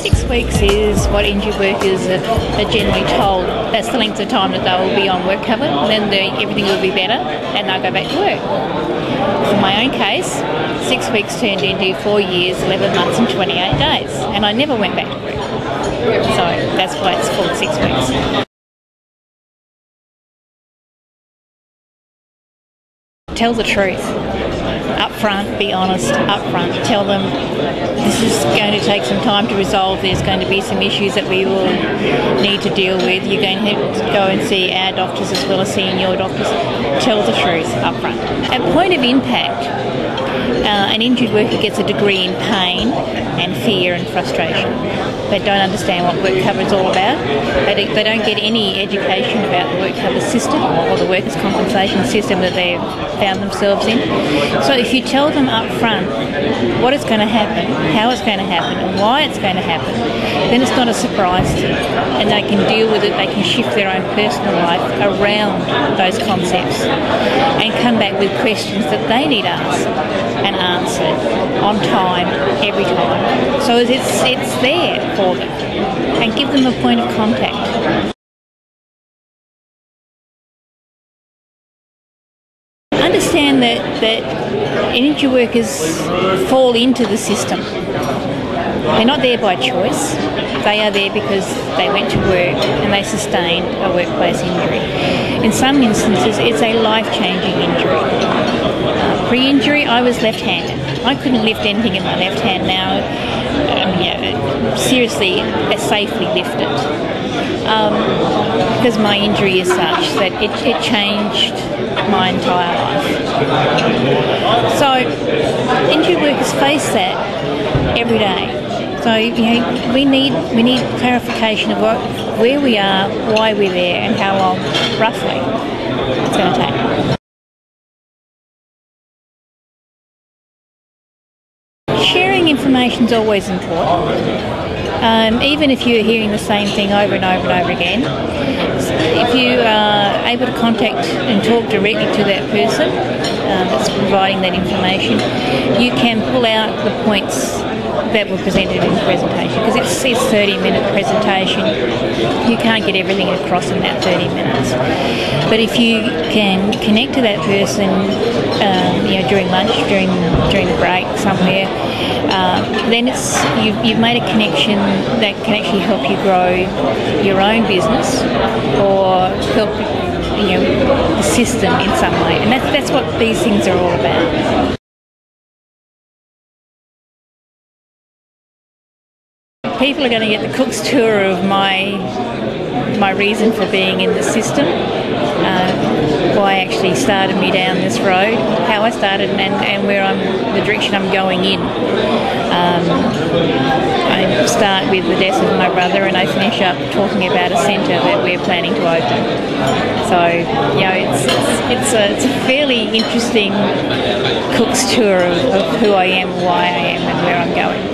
6 weeks is what injured workers are generally told. That's the length of time that they will be on work cover, and then everything will be better and they'll go back to work. For my own case, 6 weeks turned into 4 years, 11 months and 28 days, and I never went back to work. So that's why it's called 6 weeks. Tell the truth. Up front, be honest, up front. Tell them this is going to take some time to resolve. There's going to be some issues that we will need to deal with. You're going to have to go and see our doctors as well as seeing your doctors. Tell the truth up front. At point of impact, an injured worker gets a degree in pain and fear and frustration. They don't understand what work cover is all about. They don't get any education about the work cover system or the workers' compensation system that they've found themselves in. So if you tell them up front what is going to happen, how it's going to happen and why it's going to happen, then it's not a surprise to them, and they can deal with it. They can shift their own personal life around those concepts and come back with questions that they need asked and answered on time, every time. So it's there for them, and give them a point of contact. Understand that injured workers fall into the system. They're not there by choice. They are there because they went to work and they sustained a workplace injury. In some instances, it's a life-changing injury. Pre-injury, I was left-handed. I couldn't lift anything in my left hand now. Seriously, safely lift it. Because my injury is such that it changed my entire life. So injured workers face that every day. So we need clarification of where we are, why we're there, and how long roughly it's going to take. Sharing information is always important. Even if you're hearing the same thing over and over and over again, if you are able to contact and talk directly to that person that's providing that information, you can pull out the points that were presented in the presentation, because it's a 30-minute presentation. You can't get everything across in that 30 minutes. But if you can connect to that person, during lunch, during the break somewhere, then you've made a connection that can actually help you grow your own business or help the system in some way. And that's what these things are all about. People are going to get the cook's tour of my reason for being in the system, why actually started me down this road, how I started, and where the direction I'm going in. I start with the death of my brother, and I finish up talking about a centre that we're planning to open. So it's a fairly interesting cook's tour of who I am, why I am, and where I'm going.